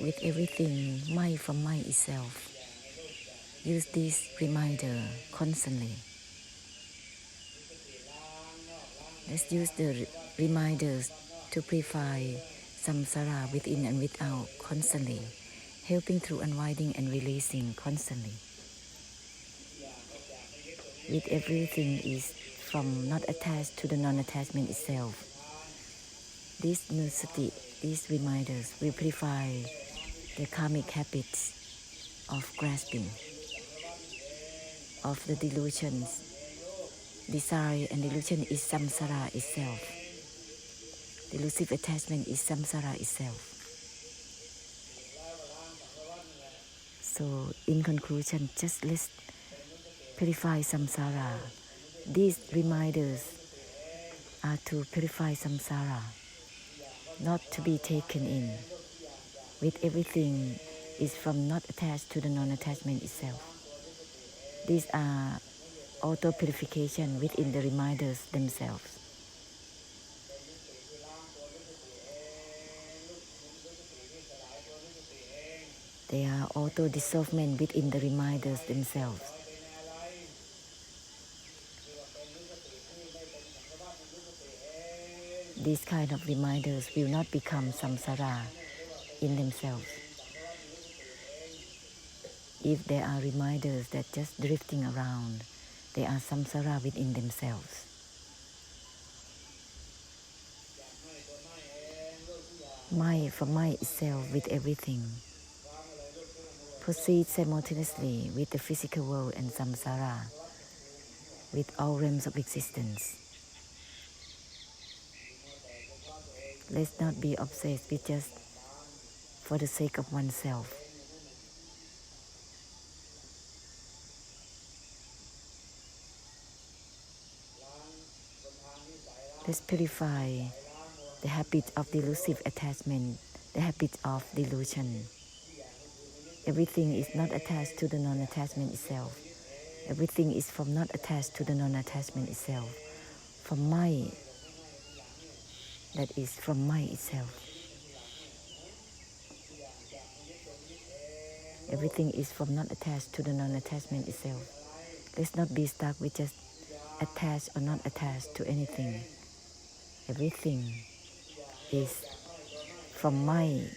with everything, my from my itself. Use this reminder constantly. Let's use the reminders to purify samsara within and without constantly, helping through unwinding and releasing constantly. With everything is from not attached to the non-attachment itself. These nusati, these reminders will purify the karmic habits of grasping, of the delusions. Desire and delusion is samsara itself. Delusive attachment is samsara itself. So in conclusion, just let's purify samsara. These reminders are to purify samsara, not to be taken in. With everything is from not attached to the non-attachment itself. These are auto-purification within the reminders themselves. They are auto-dissolvement within the reminders themselves. These kind of reminders will not become samsara in themselves. If there are reminders that just drifting around, they are samsara within themselves. My from my itself with everything proceeds simultaneously with the physical world and samsara, with all realms of existence. Let's not be obsessed with just for the sake of oneself. Let's purify the habit of delusive attachment, the habit of delusion. Everything is not attached to the non-attachment itself. Everything is from not attached to the non-attachment itself. From my, that is from my itself. Everything is from not attached to the non-attachment itself. Let's not be stuck with just attached or not attached to anything. Everything is from my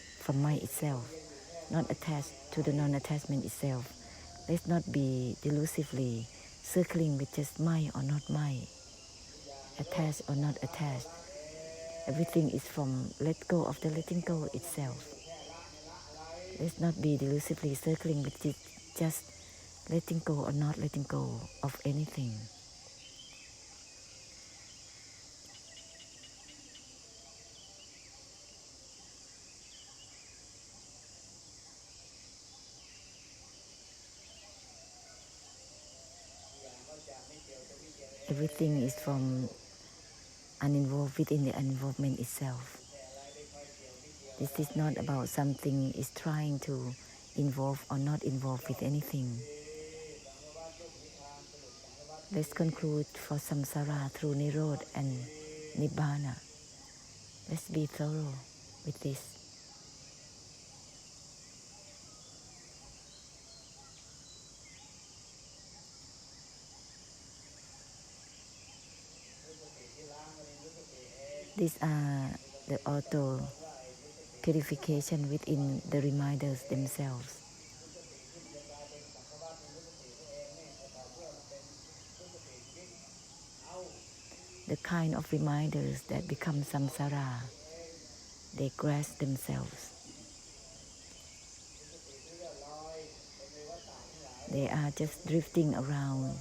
itself, not attached to the non-attachment itself. Let's not be delusively circling with just my or not my, attached or not attached. Everything is from let go of the letting go itself. Let's not be delusively circling with just letting go or not letting go of anything. Everything is from uninvolved within the uninvolvement itself. This is not about something is trying to involve or not involved with anything. Let's conclude for samsara through Nirodh and Nibbāna. Let's be thorough with this. These are the auto-purification within the reminders themselves. The kind of reminders that become samsara, they grasp themselves. They are just drifting around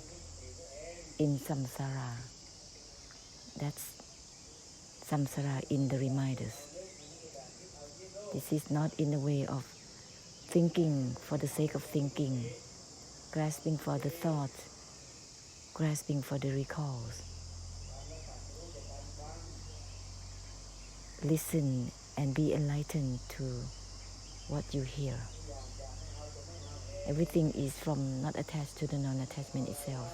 in samsara. That's samsara in the reminders. This is not in the way of thinking for the sake of thinking, grasping for the thoughts, grasping for the recalls. Listen and be enlightened to what you hear. Everything is from not attached to the non-attachment itself.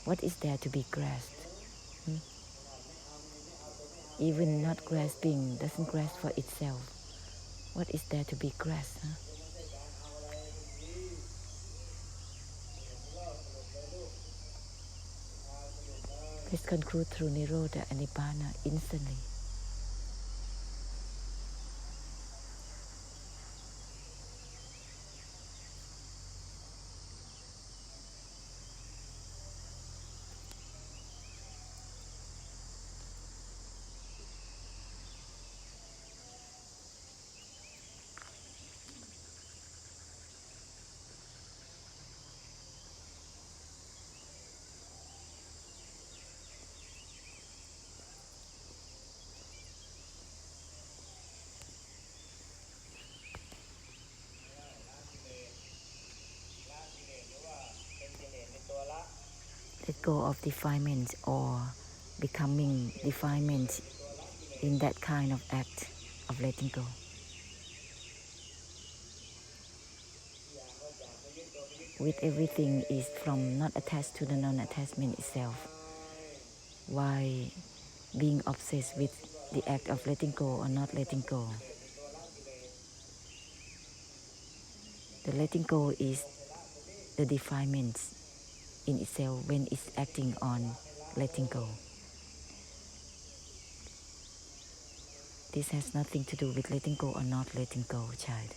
What is there to be grasped? Even not grasping doesn't grasp for itself. What is there to be grasped? Huh? Let's conclude through Nirodha and Nibbāna instantly. Let go of defilement or becoming defilement in that kind of act of letting go. With everything is from not attached to the non-attachment itself. Why being obsessed with the act of letting go or not letting go? The letting go is the defilement in itself when it's acting on letting go. This has nothing to do with letting go or not letting go, child.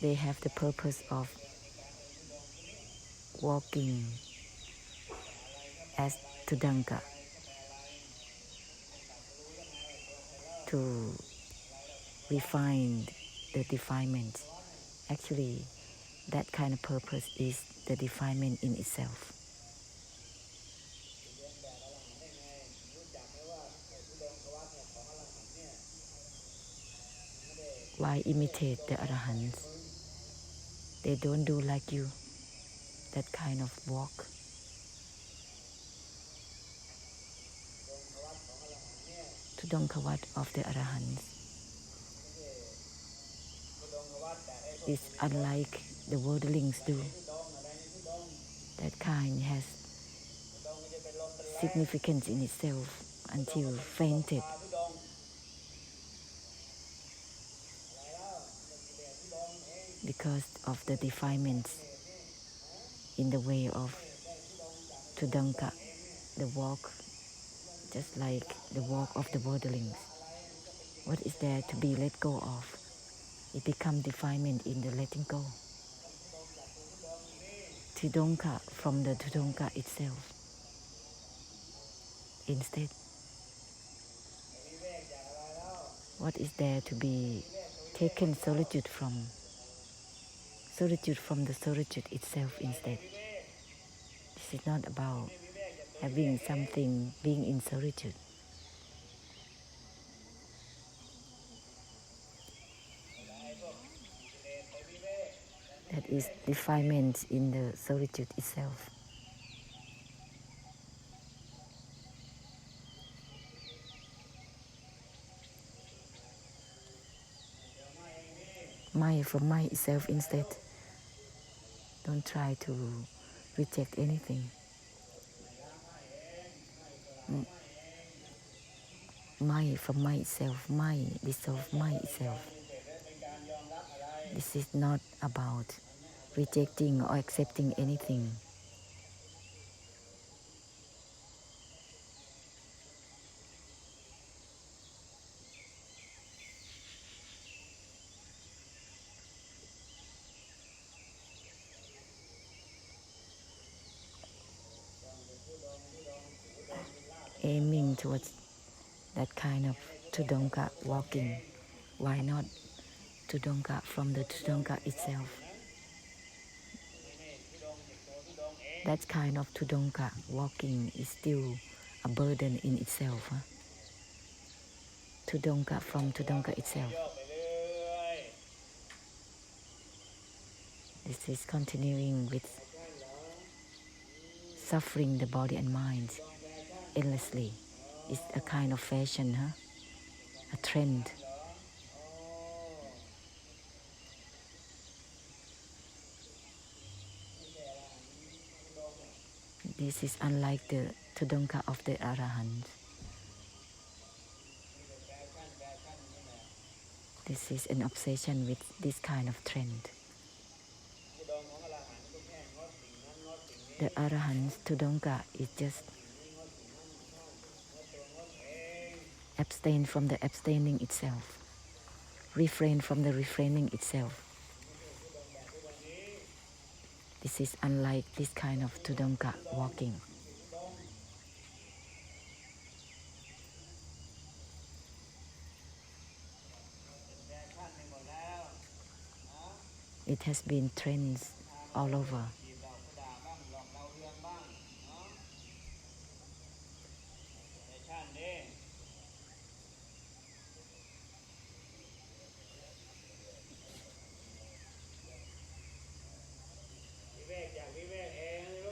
They have the purpose of walking as Tudanga, to refine the defilement. Actually, that kind of purpose is the defilement in itself. Why imitate the Arahants? They don't do like you, that kind of walk. Tudongkawat of the Arahants is unlike the worldlings do. That kind has significance in itself until fainted. Because of the defilements in the way of Tudongka, the walk, just like the walk of the worldlings. What is there to be let go of? It becomes defilement in the letting go. Tudongka from the Tudongka itself. Instead, what is there to be taken solitude from? Solitude from the solitude itself instead. This is not about having something, being in solitude. That is defilement in the solitude itself. Mind from mind itself instead. Don't try to reject anything. Mind from mind itself, mind dissolve mind itself. This is not about rejecting or accepting anything. Aiming towards that kind of Tudongka walking. Why not Tudongka from the Tudongka itself? That kind of Tudongka walking is still a burden in itself. Huh? Tudongka from Tudongka itself. This is continuing with suffering the body and mind endlessly. It's a kind of fashion, huh? A trend. This is unlike the Tudongka of the Arahant. This is an obsession with this kind of trend. The Arahant's Tudongka is just abstain from the abstaining itself, refrain from the refraining itself. This is unlike this kind of Tudongka walking. It has been trends all over.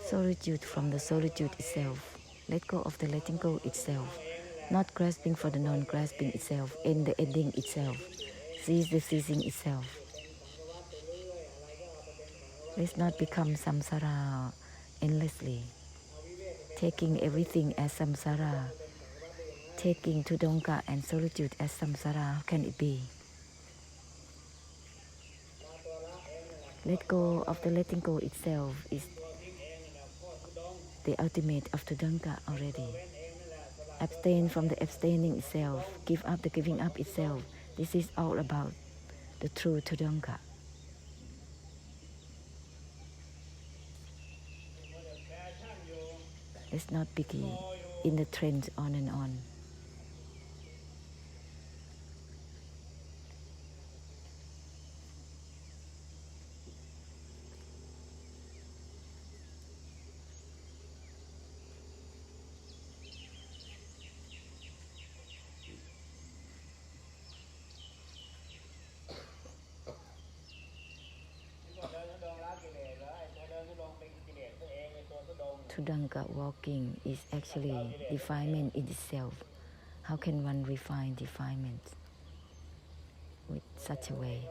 Solitude from the solitude itself. Let go of the letting go itself. Not grasping for the non-grasping itself. End the ending itself. Cease the ceasing itself. Let's not become samsara endlessly. Taking everything as samsara. Taking Tudongka and solitude as samsara. How can it be? Let go of the letting go itself is the ultimate of Tudongka already. Abstain from the abstaining itself. Give up the giving up itself. This is all about the true Tudongka. Let's not be in the trend on and on. Tudongka walking is actually defilement in itself. How can one refine defilement with such a way?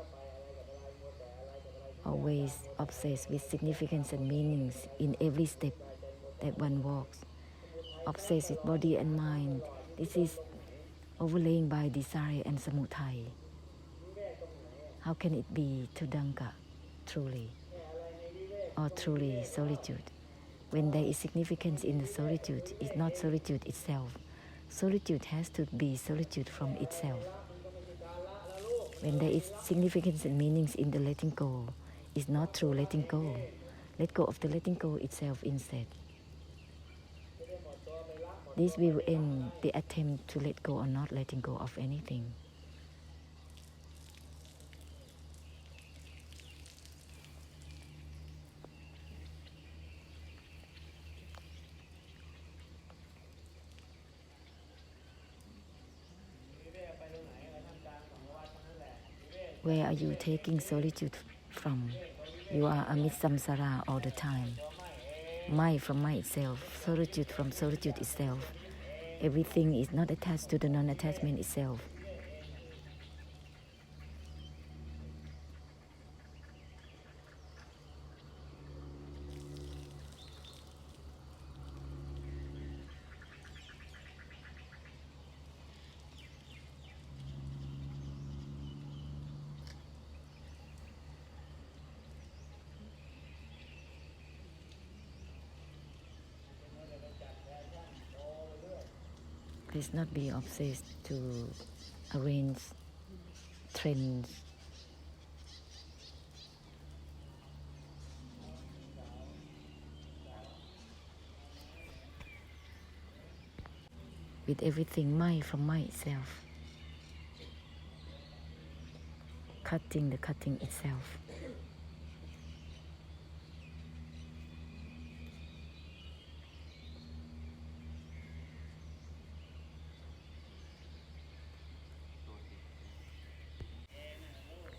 Always obsessed with significance and meanings in every step that one walks. Obsessed with body and mind. This is overlaying by desire and samudaya. How can it be Tudongka truly, or truly solitude? When there is significance in the solitude, it's not solitude itself. Solitude has to be solitude from itself. When there is significance and meanings in the letting go, it's not true letting go. Let go of the letting go itself instead. This will end the attempt to let go or not letting go of anything. Where are you taking solitude from? You are amid samsara all the time. Mind from mind itself, solitude from solitude itself. Everything is not attached to the non-attachment itself. Please not be obsessed to arrange trends. With everything mind from mind itself. Cutting the cutting itself.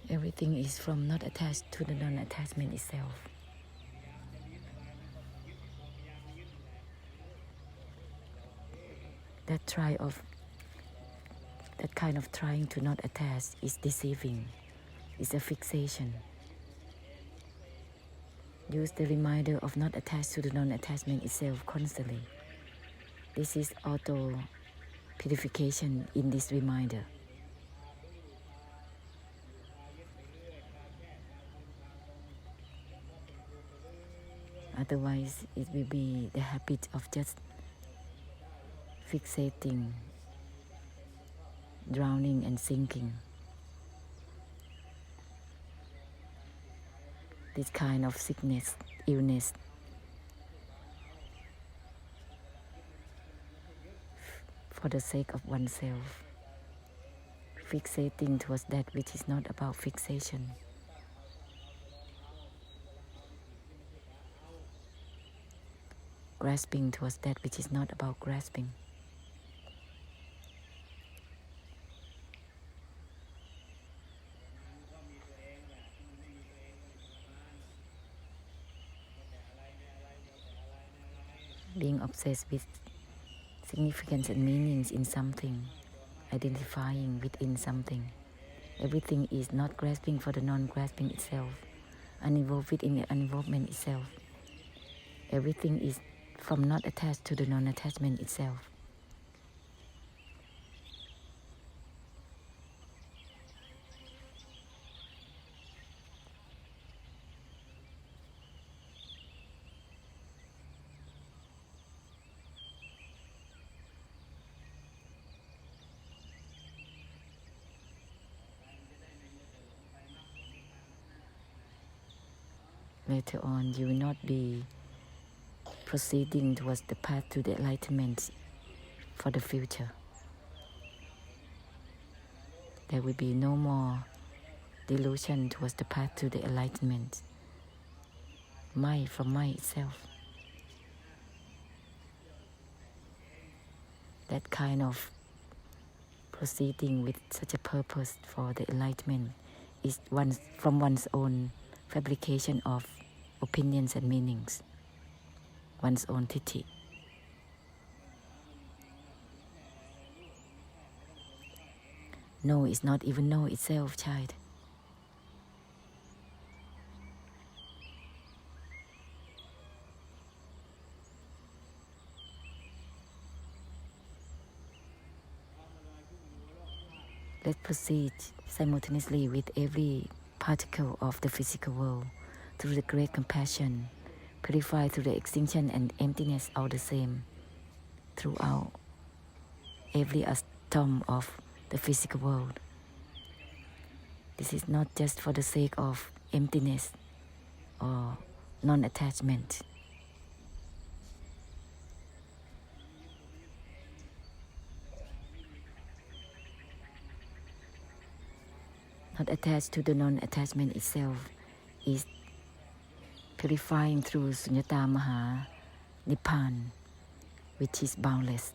Everything is from not attached to the non-attachment itself. That kind of trying to not attach is deceiving, is a fixation. Use the reminder of not attached to the non-attachment itself constantly. This is auto-purification in this reminder. Otherwise, it will be the habit of just fixating, drowning and sinking. This kind of sickness, illness, for the sake of oneself, fixating towards that which is not about fixation. Grasping towards that which is not about grasping. Being obsessed with significance and meanings in something, identifying within something. Everything is not grasping for the non-grasping itself, uninvolved within the uninvolvement itself. Everything is from not attached to the non-attachment itself. Later on, you will not be proceeding towards the path to the enlightenment for the future. There will be no more delusion towards the path to the enlightenment. Mind from mind itself. That kind of proceeding with such a purpose for the enlightenment is from one's own fabrication of opinions and meanings, one's own titi. No is not even no itself, child. Let's proceed simultaneously with every particle of the physical world through the great compassion, purify through the extinction and emptiness all the same, throughout every atom of the physical world. This is not just for the sake of emptiness or non-attachment. Not attached to the non-attachment itself is purifying through Sunyata Maha Nibbāna, which is boundless.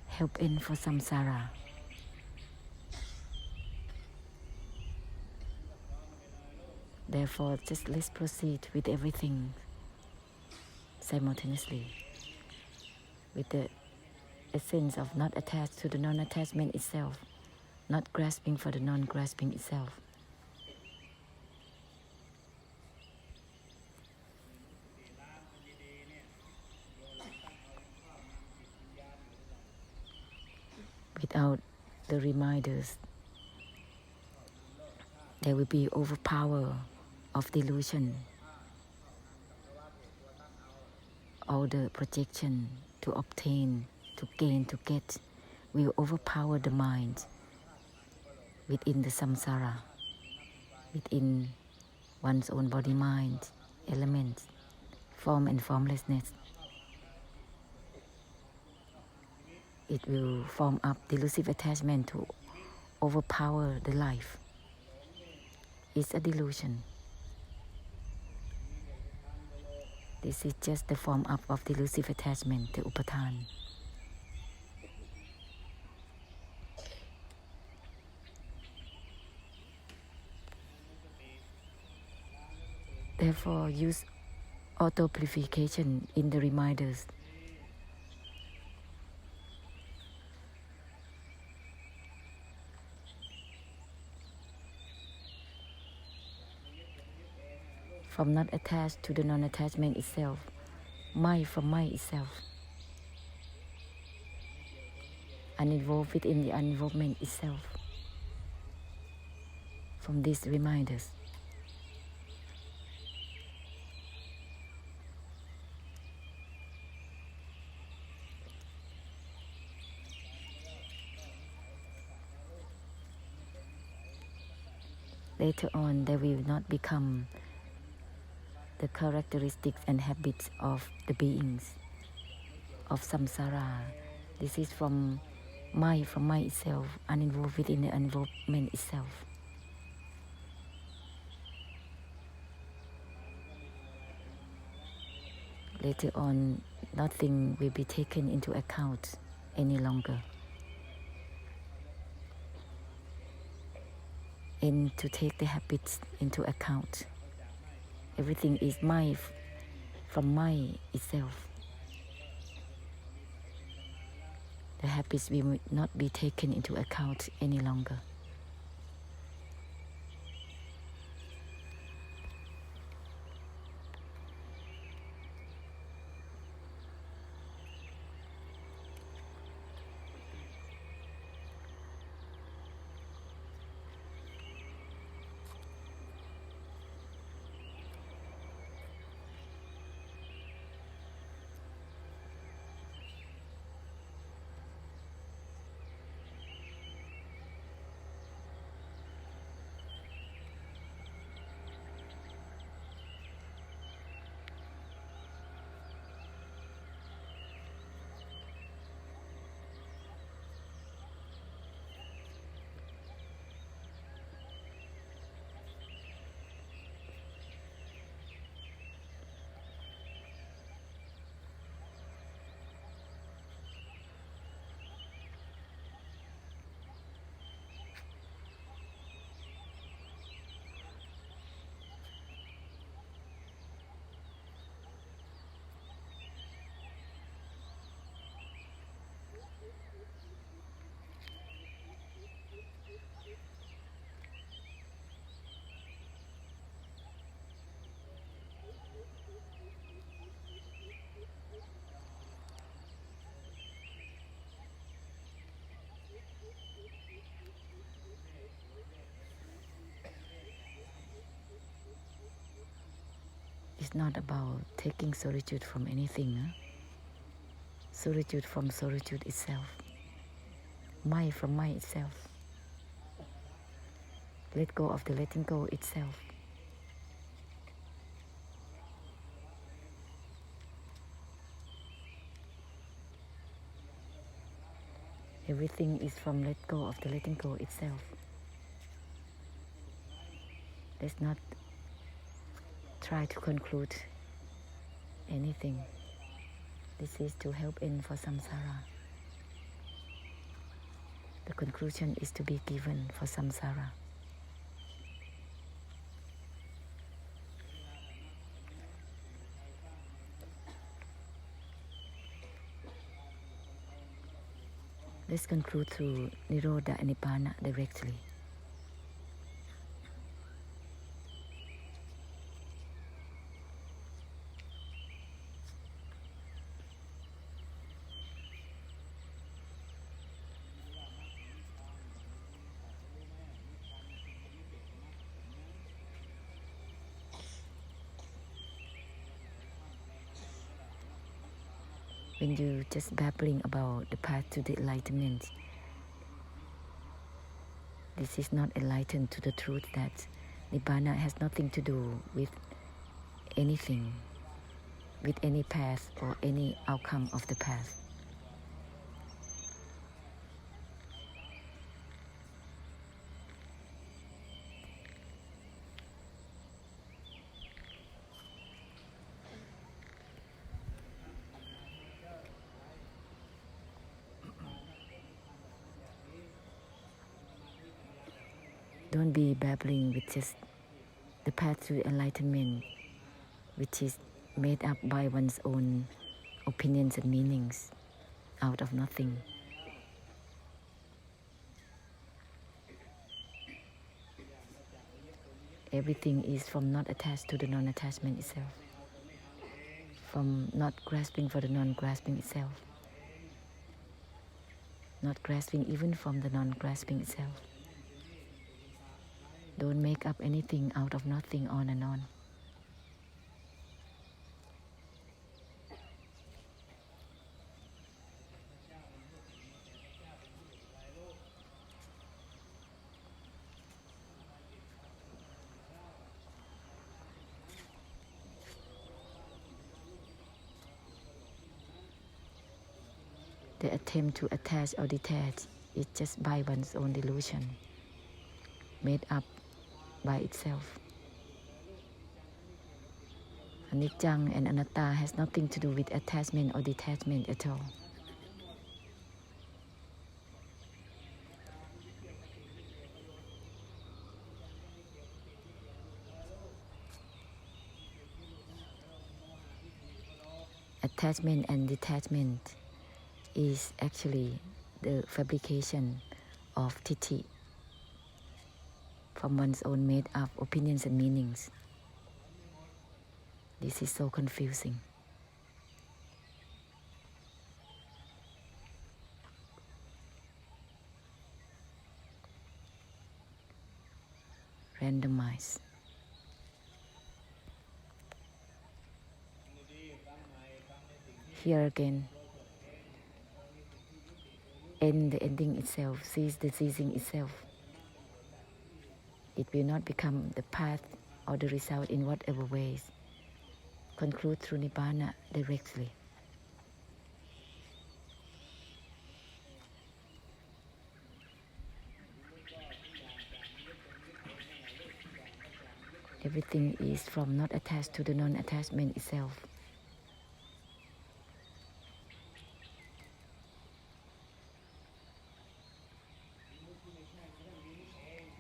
Help end for Samsara. Therefore, just let's proceed with everything simultaneously, with the essence of not attached to the non-attachment itself, not grasping for the non-grasping itself. Without the reminders, there will be overpower of delusion. All the projection to obtain, to gain, to get will overpower the mind within the samsara, within one's own body-mind, elements, form and formlessness. It will form up delusive attachment to overpower the life. It's a delusion. This is just the form up of delusive attachment, the upatan. Therefore, use auto-purification in the reminders. from not attached to the non-attachment itself, mind from mind itself, uninvolved within the uninvolvement itself, from these reminders. Later on, they will not become the characteristics and habits of the beings of samsara. This is from mind itself, uninvolved within the uninvolvement itself. Later on, nothing will be taken into account any longer. And to take the habits into account. Everything is mind from mind itself. The habits will not be taken into account any longer. It's not about taking solitude from anything. Solitude from solitude itself. Mind from mind itself. Let go of the letting go itself. Everything is from let go of the letting go itself. Let's not try to conclude anything. This is to help end for samsara. The conclusion is to be given for samsara. Let's conclude through Nirodha and Nibbāna directly. When you just babbling about the path to the enlightenment, this is not enlightened to the truth that Nibbāna has nothing to do with anything, with any path or any outcome of the path. Don't be babbling with just the path to enlightenment, which is made up by one's own opinions and meanings out of nothing. Everything is from not attached to the non-attachment itself, from not grasping for the non-grasping itself, not grasping even from the non-grasping itself. Don't make up anything out of nothing on and on. The attempt to attach or detach is just by one's own delusion, made up by itself. Anicca and anatta has nothing to do with attachment or detachment at all. Attachment and detachment is actually the fabrication of titi from one's own made up opinions and meanings. This is so confusing. Randomize. Here again, end the ending itself, cease the ceasing itself. It will not become the path or the result in whatever ways. Conclude through Nibbāna directly. Everything is from not attached to the non-attachment itself.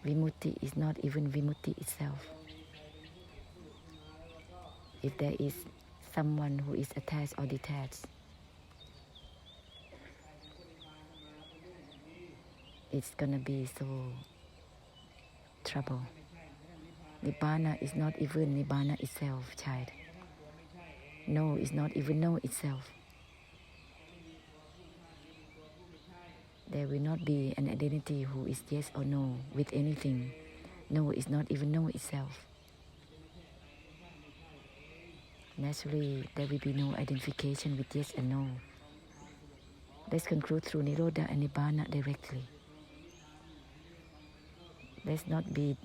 Vimutti is not even Vimutti itself. If there is someone who is attached or detached, it's gonna be so trouble. Nibbāna is not even Nibbāna itself, child. No is not even no itself. There will not be an identity who is yes or no with anything. No is not even no itself. Naturally, there will be no identification with yes and no. Let's conclude through Nirodha and Nibbāna directly. Let's not be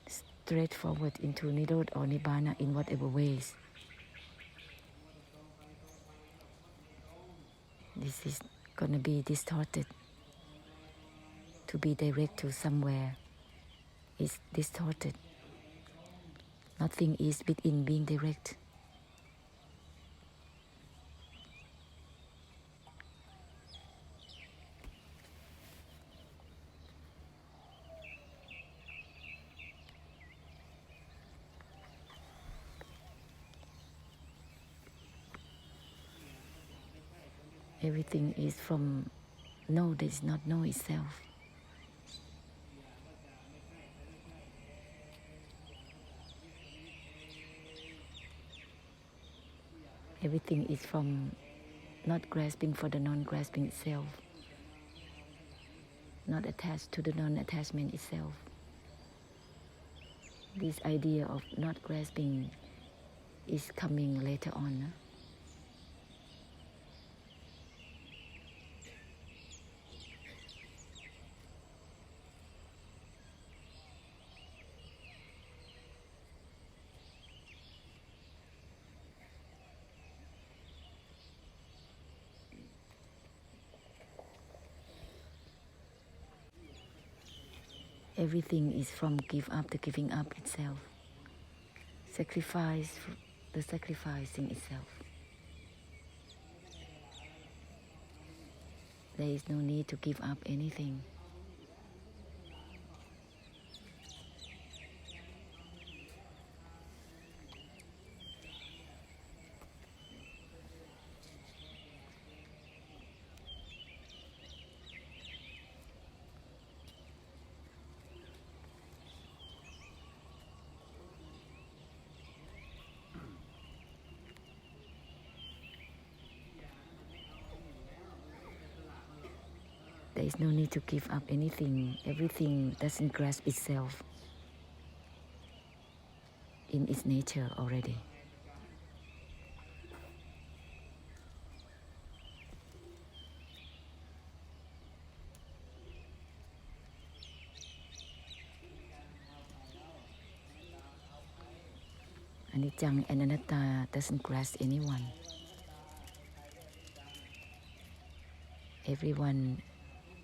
straightforward into Nirodha or Nibbāna in whatever ways. This is going to be distorted. To be direct to somewhere is distorted. Nothing is within being direct. Everything is from no that is not no itself. Everything is from not grasping for the non-grasping itself, not attached to the non-attachment itself. This idea of not grasping is coming later on. Everything is from give up the giving up itself, sacrifice the sacrificing itself. There is no need to give up anything. There is no need to give up anything. Everything doesn't grasp itself in its nature already. Anicca and anatta doesn't grasp anyone. Everyone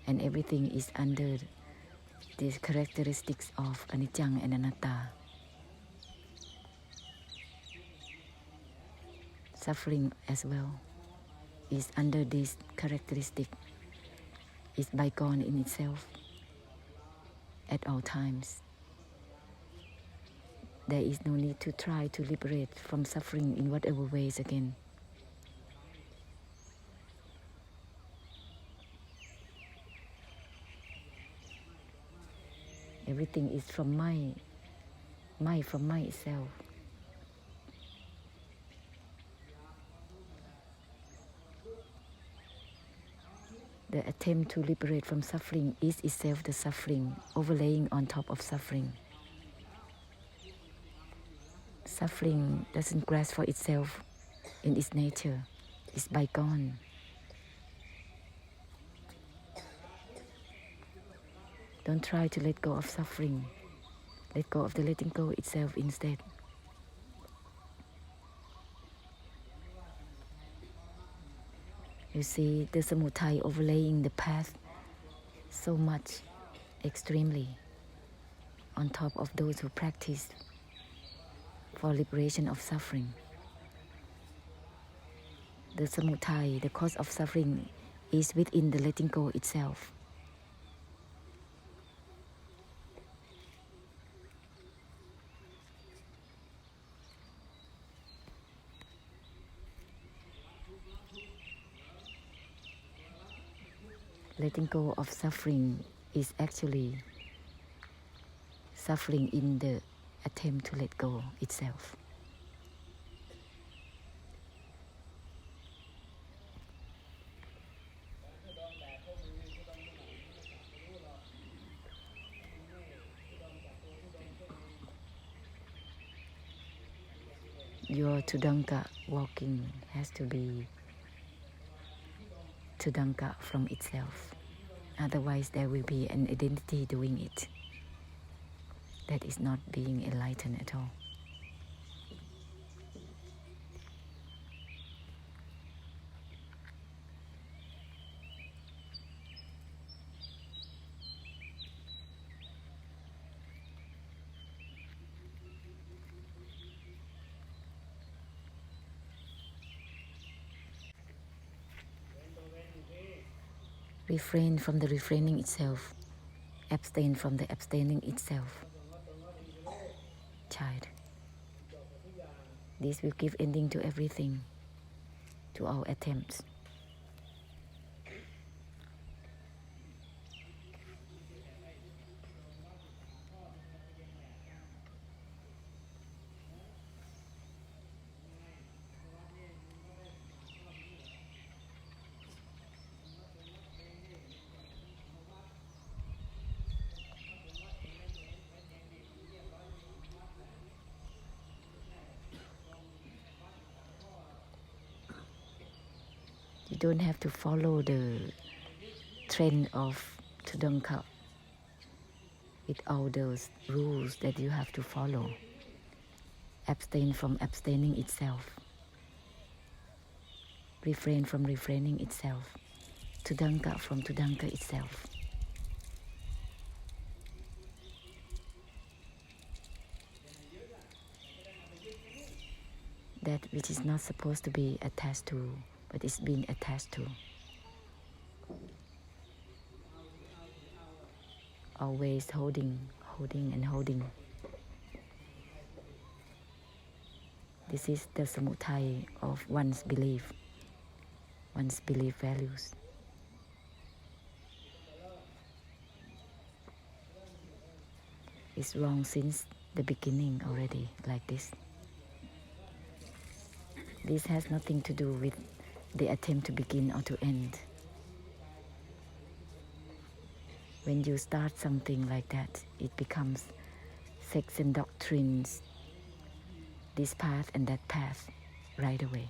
and everything is under the characteristics of anicca and anatta. Suffering as well is under this characteristic, is bygone in itself at all times. There is no need to try to liberate from suffering in whatever ways again. Everything is from my from myself. The attempt to liberate from suffering is itself the suffering, overlaying on top of suffering. Suffering doesn't grasp for itself in its nature, it's bygone. Don't try to let go of suffering. Let go of the letting go itself instead. You see the samudaya overlaying the path so much, extremely, on top of those who practice for liberation of suffering. The samudaya, the cause of suffering, is within the letting go itself. Letting go of suffering is actually suffering in the attempt to let go itself. Your Tudanka walking has to be Tudanka from itself. Otherwise there will be an identity doing it. That is not being enlightened at all. Refrain from the refraining itself. Abstain from the abstaining itself. Child. This will give ending to everything, to our attempts. You don't have to follow the trend of Tudanka with all those rules that you have to follow. Abstain from abstaining itself. Refrain from refraining itself. Tudanka from Tudanka itself. That which is not supposed to be attached to, but is being attached to. Always holding, holding and holding. This is the samudaya of one's belief values. It's wrong since the beginning already, like this. This has nothing to do with the attempt to begin or to end. When you start something like that, it becomes sects and doctrines, this path and that path, right away.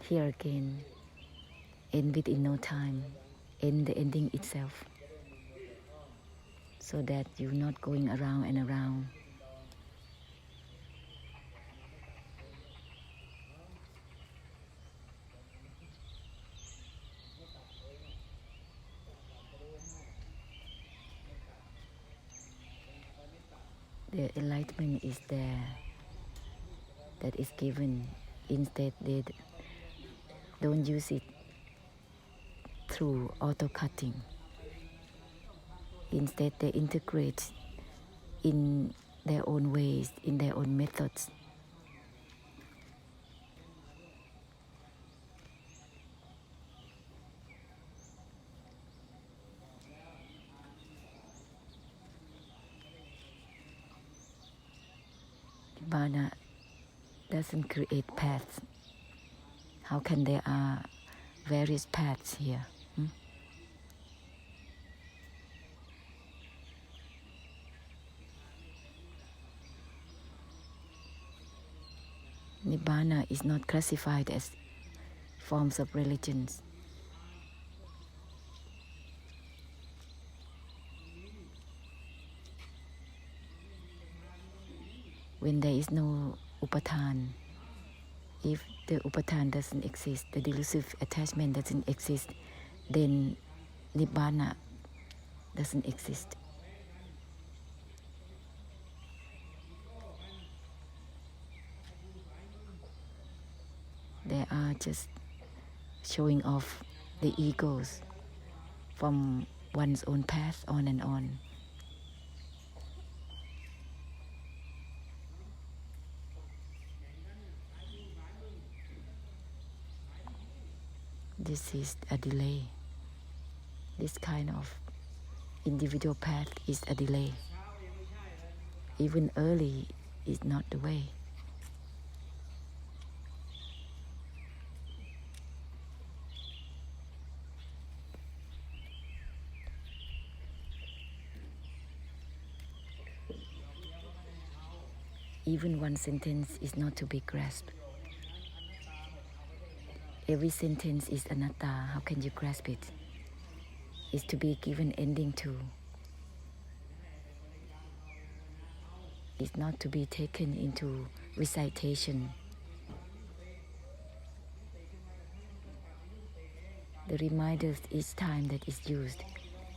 Here again, end within no time, end the ending itself, so that you're not going around and around. The enlightenment is there, that is given. Instead, they don't use it through auto-cutting. Instead, they integrate in their own ways, in their own methods. Nibbāna doesn't create paths. How can there are various paths here? Nibbāna is not classified as forms of religions. When there is no upatan, if the upatan doesn't exist, the delusive attachment doesn't exist, then Nibbāna doesn't exist. They are just showing off the egos from one's own path on and on. This is a delay. This kind of individual path is a delay. Even early is not the way. Even one sentence is not to be grasped. Every sentence is anatta. How can you grasp it? It's to be given ending to. It's not to be taken into recitation. The reminders each time that is used,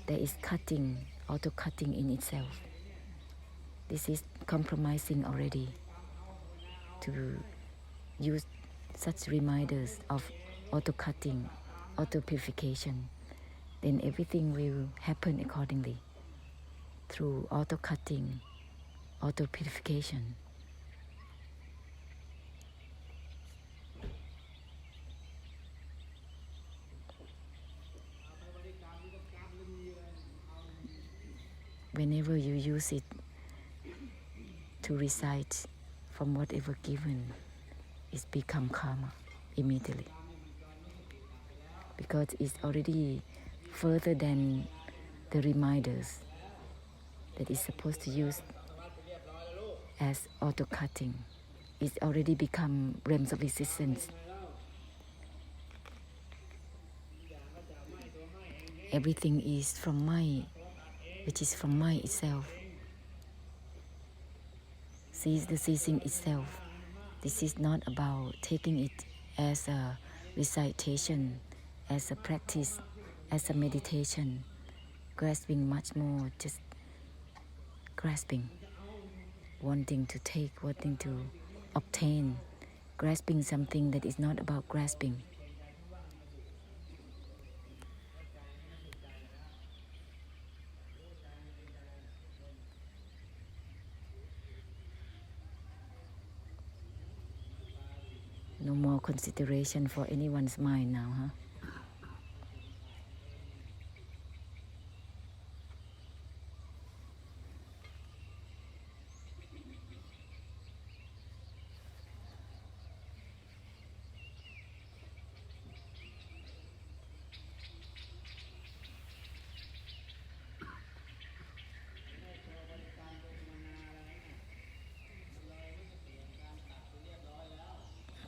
there is cutting, auto-cutting in itself. This is compromising already to use such reminders of auto-cutting, auto-purification. Then everything will happen accordingly through auto-cutting, auto-purification. Whenever you use it to recite from whatever given, it's become karma immediately. Because it's already further than the reminders that is supposed to use as auto-cutting. It's already become realms of existence. Everything is from my, which is from my itself. Sees the ceasing itself. This is not about taking it as a recitation, as a practice, as a meditation, grasping much more, just grasping, wanting to take, wanting to obtain, grasping something that is not about grasping. No more consideration for anyone's mind now, huh?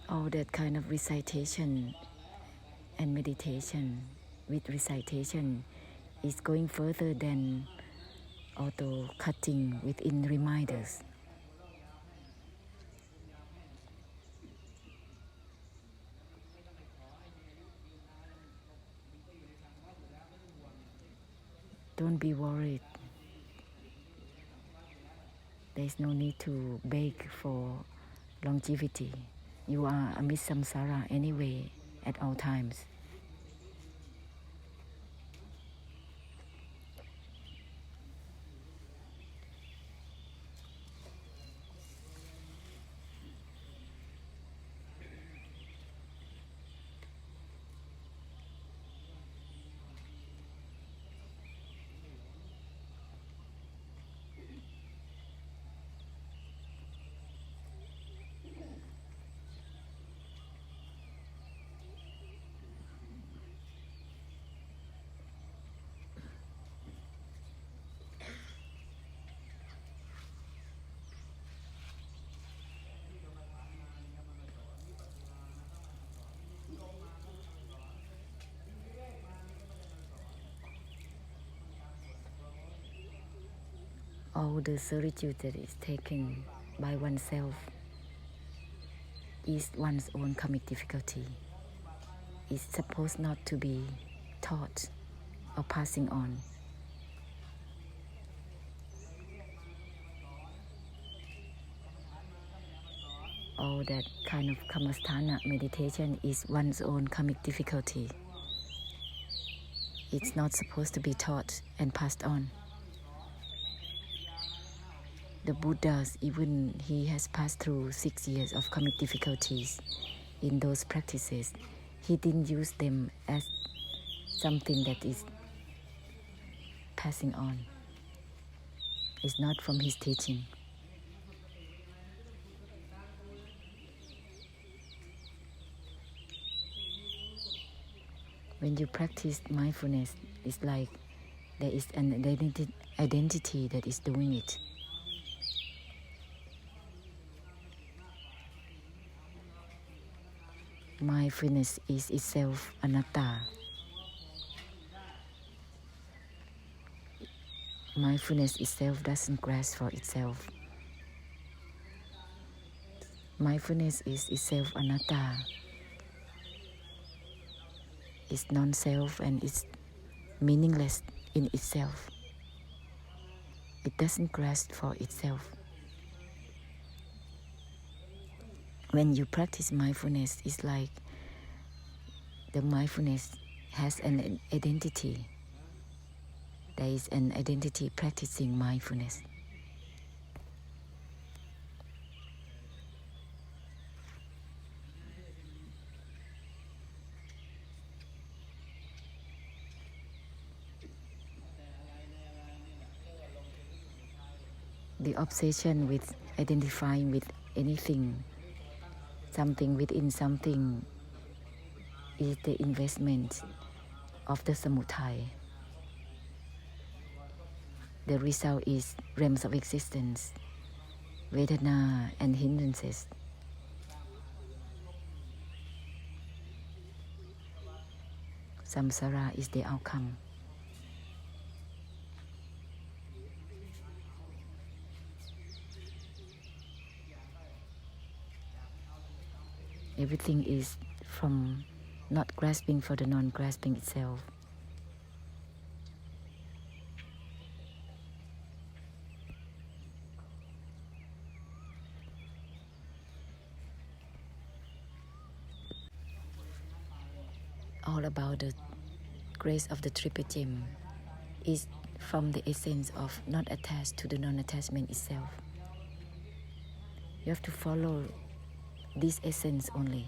All that kind of recitation and meditation with recitation is going further than auto-cutting within reminders. Don't be worried. There's no need to beg for longevity. You are amidst samsara anyway at all times. All the solitude that is taken by oneself is one's own karmic difficulty. It's supposed not to be taught or passing on. All that kind of kamasthana meditation is one's own karmic difficulty. It's not supposed to be taught and passed on. The Buddhas, even he has passed through 6 years of karmic difficulties in those practices, he didn't use them as something that is passing on. It's not from his teaching. When you practice mindfulness, it's like there is an identity that is doing it. Mindfulness is itself anatta. Mindfulness itself doesn't grasp for itself. Mindfulness is itself anatta. It's non-self and it's meaningless in itself. It doesn't grasp for itself. When you practice mindfulness, it's like the mindfulness has an identity. There is an identity practicing mindfulness. The obsession with identifying with anything, something within something, is the investment of the samudaya. The result is realms of existence, vedana and hindrances. Samsara is the outcome. Everything is from not grasping for the non-grasping itself. All about the grace of the triple gem is from the essence of not attached to the non-attachment itself. You have to follow this essence only.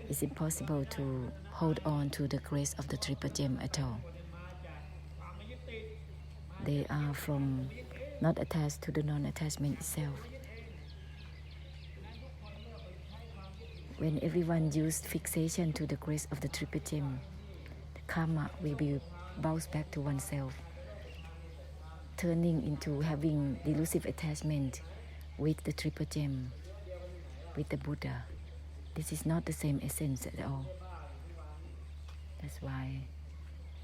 It's impossible to hold on to the grace of the triple gem at all. They are from not attached to the non-attachment itself. When everyone used fixation to the grace of the triple gem, the karma will be bounced back to oneself, turning into having delusive attachment with the triple gem, with the Buddha. This is not the same essence at all. That's why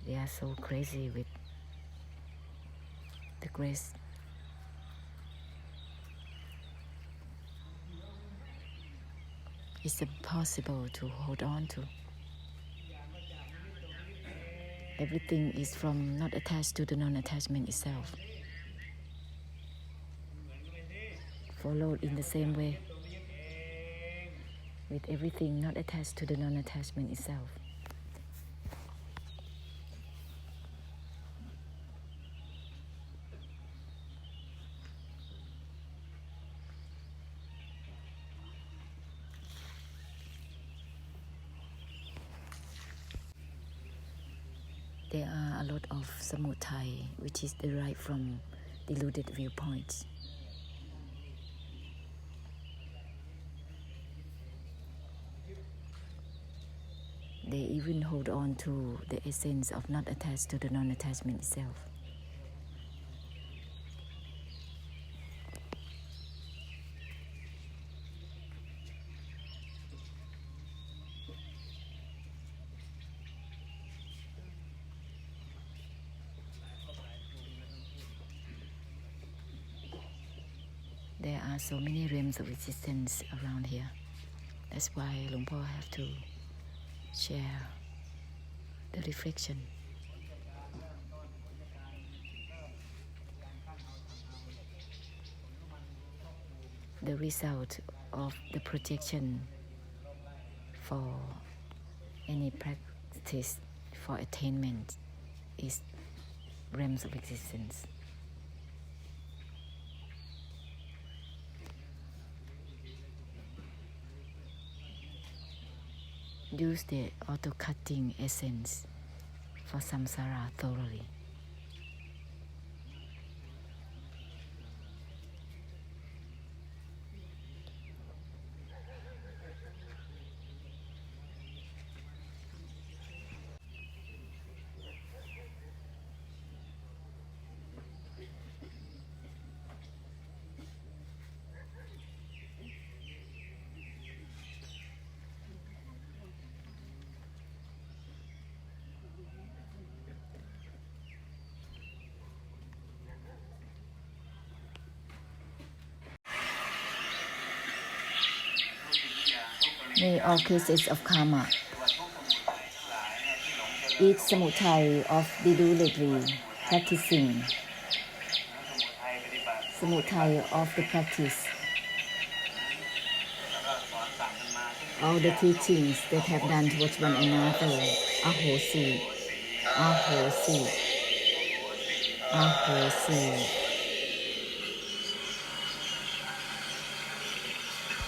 they are so crazy with the grace. It's impossible to hold on to. Everything is from not attached to the non-attachment itself. Followed in the same way, with everything not attached to the non-attachment itself. There are a lot of samudaya, which is derived from deluded viewpoints. They even hold on to the essence of not attached to the non-attachment itself. There are so many realms of existence around here. That's why Luang Por have to share the reflection. The result of the projection for any practice for attainment is realms of existence. Use the auto-cutting essence for samsara thoroughly. May all cases of karma, each samudaya of delusedly practicing, samudaya of the practice, all the teachings that have done towards one another, ahosi, ahosi, ahosi.